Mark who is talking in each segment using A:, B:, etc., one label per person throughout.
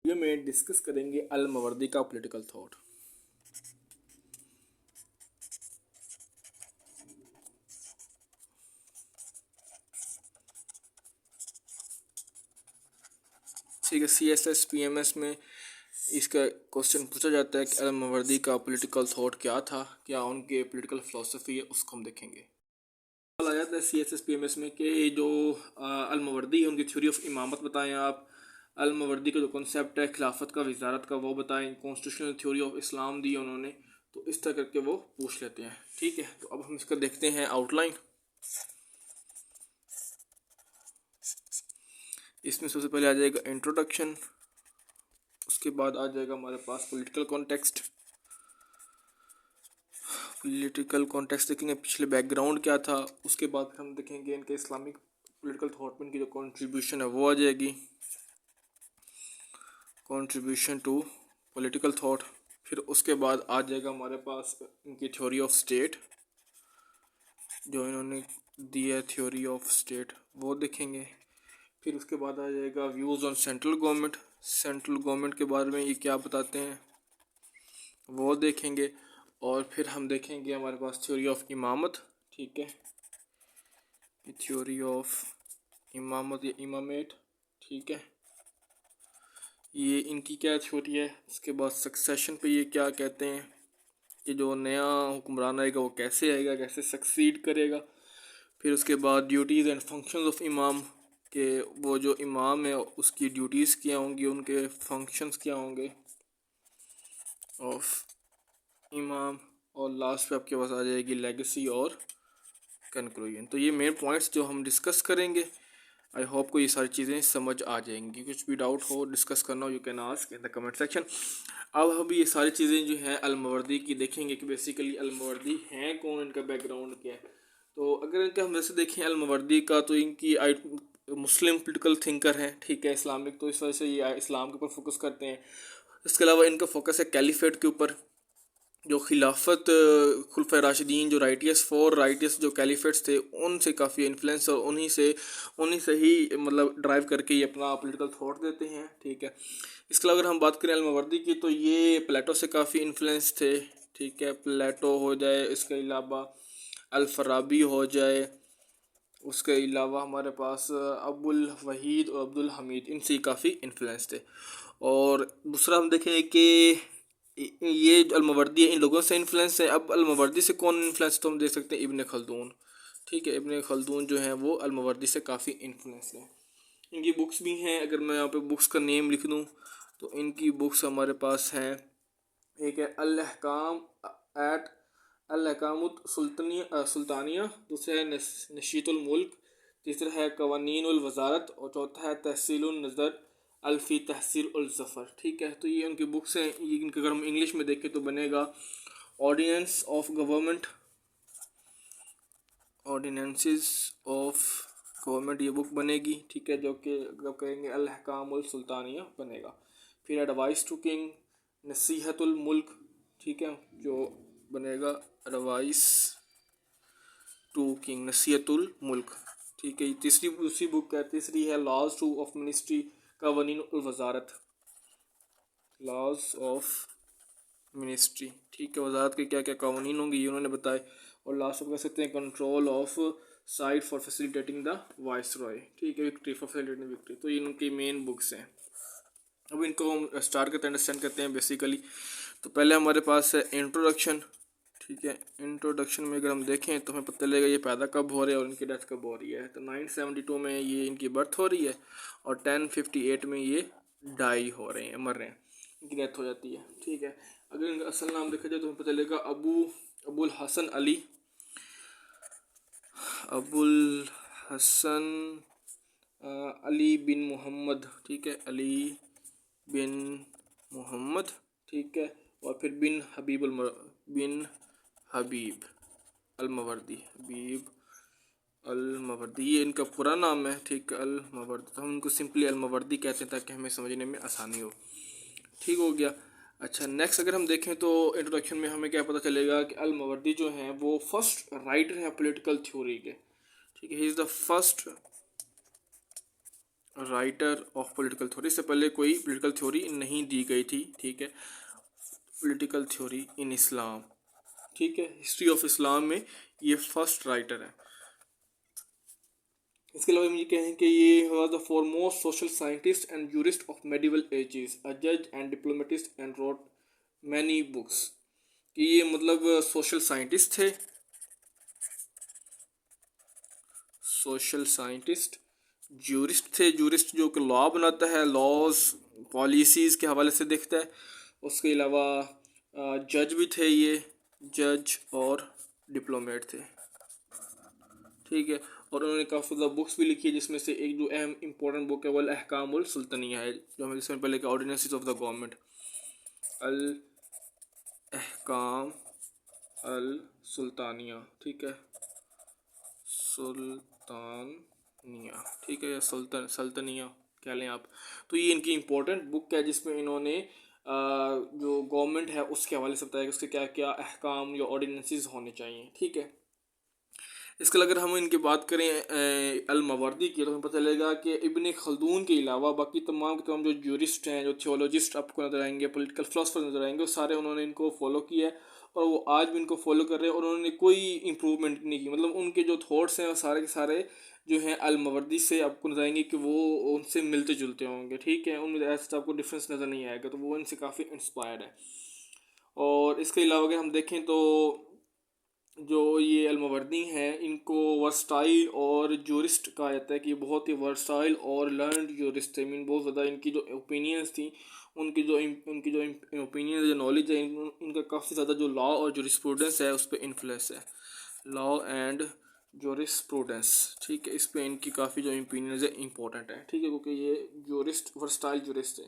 A: Video में discuss करेंगे अल मवर्दी का पॉलिटिकल थॉट। ठीक है, CSS PMS में इसका क्वेश्चन पूछा जाता है कि अल मवर्दी का पॉलिटिकल थॉट क्या था, क्या उनके पॉलिटिकल फिलोसफी है, उसको हम देखेंगे। आ जाता है CSS PMS में कि जो अल मवर्दी है उनकी थ्योरी ऑफ इमामत बताएं आप। अल मवर्दी का जो कॉन्सेप्ट है खिलाफत का, वजारत का, वो बताएं। कॉन्स्टिट्यूशनल थ्योरी ऑफ इस्लाम दी उन्होंने, तो इस तरह करके वो पूछ लेते हैं। ठीक है, तो अब हम इसका देखते हैं आउटलाइन। इसमें सबसे पहले आ जाएगा इंट्रोडक्शन, उसके बाद आ जाएगा हमारे पास पॉलिटिकल कॉन्टेक्स्ट। पॉलिटिकल कॉन्टेक्स्ट देखेंगे पिछले बैकग्राउंड क्या था, उसके बाद हम देखेंगे इनके इस्लामिक पॉलिटिकल थॉट में इनकी जो कंट्रीब्यूशन है वो आ जाएगी, कंट्रीब्यूशन टू पॉलिटिकल थॉट। फिर उसके बाद आ जाएगा हमारे पास इनकी थ्योरी ऑफ स्टेट, जो इन्होंने दी है थ्योरी ऑफ स्टेट, वो देखेंगे। फिर उसके बाद आ जाएगा views on central government, central government के बारे में ये क्या बताते हैं वो देखेंगे। और फिर हम देखेंगे हमारे पास थ्योरी ऑफ इमामत। ठीक है, थ्योरी ऑफ इमामत या इमामेट। ठीक है, ये इनकी क्या थ्योरी है। उसके बाद सक्सेशन पे ये क्या कहते हैं कि जो नया हुक्मरान आएगा वो कैसे आएगा, कैसे सक्सीड करेगा। फिर उसके बाद ड्यूटीज़ एंड फंक्शंस ऑफ इमाम, के वो जो इमाम है उसकी ड्यूटीज़ क्या होंगी, उनके फंक्शंस क्या होंगे ऑफ इमाम। और लास्ट पे आपके पास आ जाएगी लेगेसी और कंक्लूजन। तो ये मेन पॉइंट्स जो हम डिस्कस करेंगे। आई होप को ये सारी चीज़ें समझ आ जाएंगी। कुछ भी डाउट हो, डिस्कस करना हो, you can ask in the comment section. अब हम ये सारी चीज़ें जो हैं अल मवर्दी की देखेंगे कि बेसिकली अल मवर्दी हैं कौन, इनका बैकग्राउंड क्या है। तो अगर इनका हम वैसे देखें अल मवर्दी का, तो इनकी मुस्लिम पोलिटिकल थिंकर हैं। ठीक है, इस्लामिक, तो इस वजह से ये इस्लाम के ऊपर फोकस करते हैं। इसके अलावा इनका फोकस है कैलिफेट के ऊपर, जो खिलाफत खुलफा राशिदीन, जो राइटियस फोर राइटियस जो कैलिफेट्स थे, उनसे काफ़ी इन्फ्लुएंस और उन्हीं से ही मतलब ड्राइव करके ये अपना पॉलिटिकल थॉट देते हैं। ठीक है, इसके अलावा अगर हम बात करें अलमवर्दी की, तो ये प्लेटो से काफ़ी इन्फ्लुएंस थे। ठीक है, प्लेटो हो जाए, इसके अलावा अल-फराबी हो जाए, उसके अलावा हमारे पास अबुल वहीद और अब्दुल हमीद, इनसे काफ़ी इन्फ्लुएंस थे। और दूसरा हम देखें कि ये जो अलमवर्दी है इन लोगों से इन्फ्लुएंस है। अब अलमवर्दी से कौन इन्फ्लुएंस, तो हम देख सकते हैं इब्न खल्दून। ठीक है, इब्न खल्दून जो है वो अलमवर्दी से काफ़ी इन्फ्लुएंस है। इनकी बुक्स भी हैं, अगर मैं यहाँ पे बुक्स का नेम लिख दूँ तो इनकी बुक्स हमारे पास हैं। एक है अल-अहकाम एट अल-अहकामुत सुल्तानिया, दूसरा है नशीतुल मुल्क, तीसरा है कवानीनुल वज़ारत और चौथा है तहसीलुन नज़र अल्फ़ी तहसील उल ज़फ़र। ठीक है, तो ये उनकी बुक्स हैं। ये इनके अगर हम इंग्लिश में देखें तो बनेगा ordinance of government, ordinances of government, ये बुक बनेगी। ठीक है, जो कि जब कहेंगे अल-अहकामुल सुल्तानिया बनेगा। फिर एडवाइस टू किंग नसीहतुल मुल्क, ठीक है, जो बनेगा एडवाइस टू किंग नसीहतुल मुल्क। ठीक है, दूसरी बुक है, तीसरी है लॉज टू ऑफ मिनिस्ट्री कवानीन उल वज़ारत, लॉज ऑफ मिनिस्ट्री। ठीक है, वजारत के क्या क्या कानून होंगे ये उन्होंने बताए। और लास्ट में कह सकते हैं control of site for facilitating the vice Roy. ठीक है, विक्ट्री फॉर फैसिलिटेटिंग विक्ट्री। तो ये इनकी मेन बुक्स हैं। अब इनको हम स्टार्ट करते हैं, अंडरस्टैंड करते हैं बेसिकली। तो पहले हमारे पास है इंट्रोडक्शन। ठीक है, इंट्रोडक्शन में अगर हम देखें तो हमें पता चलेगा ये पैदा कब हो रहे हैं और इनकी डेथ कब हो रही है। तो 972 में ये इनकी बर्थ हो रही है और 1058 में ये डाई हो रहे हैं, मर रहे हैं, इनकी डेथ हो जाती है। ठीक है, अगर इनका असल नाम देखा जाए तो हमें पता चलेगा अबुल हसन अली बिन मोहम्मद। ठीक है, अली बिन मोहम्मद। ठीक है, और फिर बिन हबीब अलमवर्दी, हबीब अलमवर्दी, ये इनका पूरा नाम है। ठीक है, अलमवर्दी, तो हम इनको सिंपली अलमवर्दी कहते हैं ताकि हमें समझने में आसानी हो। ठीक हो गया। अच्छा, नेक्स्ट अगर हम देखें तो इंट्रोडक्शन में हमें क्या पता चलेगा कि अल-मवर्दी जो हैं वो फर्स्ट राइटर हैं पॉलिटिकल थ्योरी के। ठीक है, he is the first writer of political theory. इससे पहले कोई पॉलिटिकल थ्योरी नहीं दी गई थी, ठीक है। पॉलिटिकल थ्योरी इन इस्लाम, ठीक है, हिस्ट्री ऑफ इस्लाम में ये फर्स्ट राइटर है। इसके अलावा मुझे कहें कि ये was the foremost social scientist and jurist of medieval ages, a जज and diplomatist and wrote many books. कि ये मतलब सोशल साइंटिस्ट थे, सोशल साइंटिस्ट, जूरिस्ट थे, जूरिस्ट जो कि लॉ बनाता है, लॉज पॉलिसीज़ के हवाले से देखता है। उसके अलावा जज भी थे ये, जज और डिप्लोमेट थे, ठीक है। और उन्होंने काफ़ी ज़्यादा बुक्स भी लिखी है, जिसमें से एक जो अहम इंपॉर्टेंट बुक है वो अल अहकामुल सुल्तानिया है, जो हमें इसमें पहले का ऑर्डिनेंसेस ऑफ द गवर्नमेंट, अल अहकाम अल सुल्तानिया, ठीक है, सुल्तानिया, ठीक है, या सल्तनिया कह लें आप। तो ये इनकी इम्पोर्टेंट बुक है, जिसमें इन्होंने जो गवर्नमेंट है उसके हवाले से बताया कि उसके क्या क्या अहकाम या ऑर्डिनेंसेस होने चाहिए, ठीक है। इसके अगर हम इनकी बात करें अल मवर्दी की, तो हमें पता चलेगा कि इब्न खल्दून के अलावा बाकी तमाम के तमाम जो जूरिस्ट हैं, जो थियोलॉजिस्ट आपको नजर आएंगे, पॉलिटिकल फिलोसफर नजर आएंगे, वो सारे उन्होंने इनको फॉलो किया है और वो आज भी इनको फॉलो कर रहे हैं, और उन्होंने कोई इम्प्रूवमेंट नहीं की। मतलब उनके जो थॉट्स हैं वो सारे के सारे जो हैं अल मवर्दी से आपको नजर आएंगे कि वो उनसे मिलते जुलते होंगे, ठीक है। उनमें ऐसा आपको डिफरेंस नज़र नहीं आएगा, तो वो इनसे काफ़ी इंस्पायर्ड है। और इसके अलावा अगर हम देखें तो जो ये अलमवर्दी हैं, इनको वर्सटाइल और जूरिस्ट कहा जाता है कि ये बहुत ही वर्सटाइल और लर्नड जूरिस्ट थे। मीन बहुत ज़्यादा इनकी जो ओपिनियंस थी, उनकी जो ओपिनियन, जो नॉलेज है, इनका काफ़ी ज़्यादा जो लॉ और जूरिस्प्रूडेंस है उस पर इन्फ्लुएंस है, लॉ एंड जूरिस्प्रूडेंस, ठीक है। इस पर इनकी काफ़ी जो ओपिनियंस है इंपॉर्टेंट है, ठीक है, क्योंकि ये जूरिस्ट वर्सटाइल जूरिस्ट है।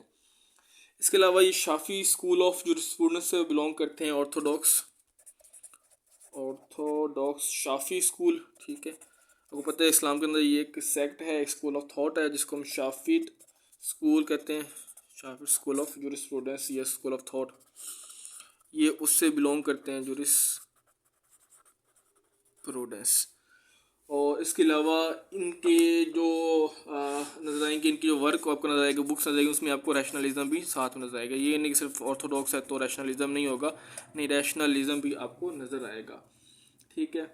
A: इसके अलावा ये शाफी स्कूल ऑफ जूरिस्प्रूडेंस से बिलोंग करते हैं, ऑर्थोडॉक्स शाफी स्कूल, ठीक है। आपको पता है इस्लाम के अंदर ये एक सेक्ट है, एक स्कूल ऑफ थॉट है, जिसको हम शाफी स्कूल कहते हैं, शाफी स्कूल ऑफ जूरिस्प्रूडेंस या स्कूल ऑफ थॉट, ये उससे बिलोंग करते हैं, जूरिस्प्रूडेंस। और इसके अलावा इनके जो नजर आएंगे, इनकी जो वर्क आपको नजर आएगी, बुक्स नजर आएगी, उसमें आपको रैशनलिज्म भी साथ में नजर आएगा। ये नहीं कि सिर्फ ऑर्थोडॉक्स है तो रैशनलिज्म नहीं होगा, नहीं, रैशनलिज्म भी आपको नजर आएगा, ठीक है।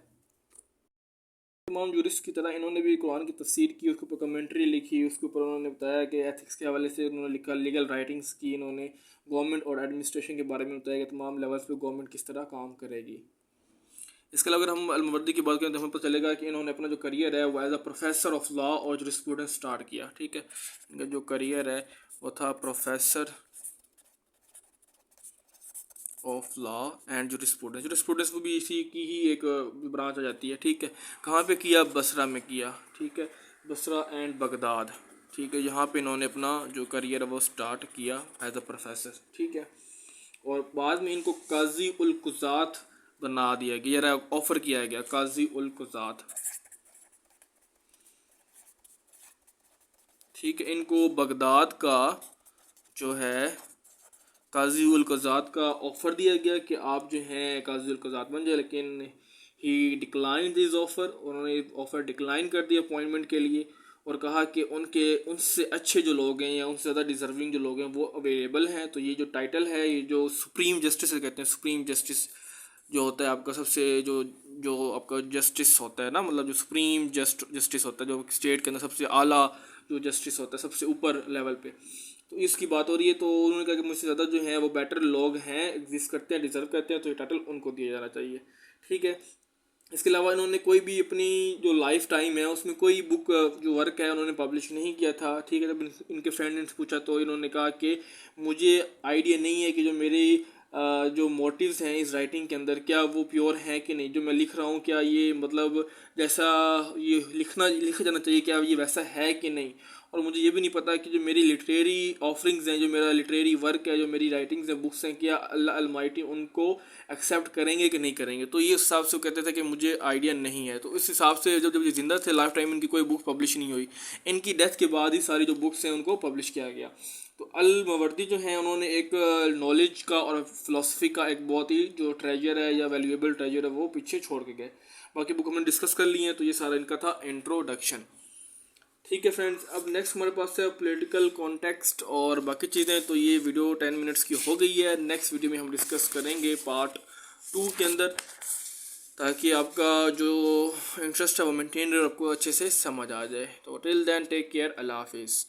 A: तमाम जूरिस्ट की तरह इन्होंने भी कुरान की तफसीर की, उसके ऊपर कमेंट्री लिखी, उसके ऊपर उन्होंने बताया कि एथिक्स के हवाले से उन्होंने लिखा, लीगल राइटिंग्स की, इन्होंने गवर्नमेंट और एडमिनिस्ट्रेशन के बारे में बताया कि तमाम लेवल्स पे गवर्नमेंट किस तरह काम करेगी। इसके अलावा अगर हम अलमवर्दी की बात करें तो हमें पता चलेगा कि इन्होंने अपना जो करियर है वो as a professor of law और जूरिस्प्रूडेंस स्टार्ट किया, ठीक है। इनका जो करियर है वो था professor of law and jurisprudence. Jurisprudence वो भी इसी की ही एक ब्रांच आ जाती है, ठीक है। कहाँ पे किया? बसरा में किया, ठीक है, बसरा एंड बगदाद, ठीक है। यहाँ पे इन्होंने अपना जो करियर है वो स्टार्ट किया एज अ प्रोफेसर, ठीक है। और बाद में इनको काजी उल कुज़ात बना दिया गया, या ऑफर किया गया काजी उल कुज़ात, ठीक है। इनको बगदाद का जो है काजी उल क़ज़ात का ऑफ़र दिया गया कि आप जो हैं काजी उल क़ज़ात बन जाए, लेकिन ही डिक्लाइन दिस ऑफ़र, उन्होंने ऑफ़र डिक्लाइन कर दिया अपॉइंटमेंट के लिए, और कहा कि उनसे अच्छे जो लोग हैं या उनसे ज़्यादा डिज़र्विंग जो लोग हैं वो अवेलेबल हैं। तो ये जो टाइटल है, ये जो सुप्रीम जस्टिस कहते हैं, सुप्रीम जस्टिस जो होता है आपका सबसे जो जो आपका जस्टिस होता है ना, मतलब जो सुप्रीम जस्टिस होता है, जो स्टेट के अंदर सबसे आला जो जस्टिस होता है, सबसे ऊपर लेवल पे, तो इसकी बात हो रही है। तो उन्होंने कहा कि मुझसे ज़्यादा जो है वो बेटर लोग हैं, एग्जिस्ट करते हैं, डिजर्व करते हैं, तो ये टाइटल उनको दिया जाना चाहिए, ठीक है। इसके अलावा इन्होंने कोई भी अपनी जो लाइफ टाइम है उसमें कोई बुक जो वर्क है उन्होंने पब्लिश नहीं किया था, ठीक है। जब इनके फ्रेंड ने पूछा तो इन्होंने कहा कि मुझे आइडिया नहीं है कि जो मेरे जो मोटिव्स हैं इस राइटिंग के अंदर क्या वो प्योर हैं कि नहीं, जो मैं लिख रहा हूँ क्या ये मतलब जैसा ये लिखा जाना चाहिए क्या ये वैसा है कि नहीं। और मुझे ये भी नहीं पता कि जो मेरी लिटरेरी ऑफरिंग्स हैं, जो मेरा लिटरेरी वर्क है, जो मेरी राइटिंग्स हैं, बुक्स हैं, क्या अल्लाह अलमाइटी उनको एक्सेप्ट करेंगे कि नहीं करेंगे। तो ये हिसाब से वो कहते थे कि मुझे आइडिया नहीं है। तो इस हिसाब से जब जब ये ज़िंदा थे लाइफ टाइम इनकी कोई बुक पब्लिश नहीं हुई, इनकी डेथ के बाद ही सारी जो बुक्स हैं उनको पब्लिश किया गया। तो अल मवर्दी जो हैं उन्होंने एक नॉलेज का और फ़िलासफ़ी का एक बहुत ही जो ट्रेजर है या वैल्यूएबल ट्रेजर है वो पीछे छोड़ के गए। बाकी बुक हमने डिस्कस कर ली हैं, तो ये सारा इनका था इंट्रोडक्शन। ठीक है फ्रेंड्स, अब नेक्स्ट हमारे पास है पॉलिटिकल कॉन्टेक्स्ट और बाकी चीज़ें। तो ये वीडियो 10 मिनट्स की हो गई है। नेक्स्ट वीडियो में हम डिस्कस करेंगे पार्ट 2 के अंदर, ताकि आपका जो इंटरेस्ट है वो मेंटेन रहे और आपको अच्छे से समझ आ जाए। तो टिल देन टेक केयर, अल्लाह हाफिज़।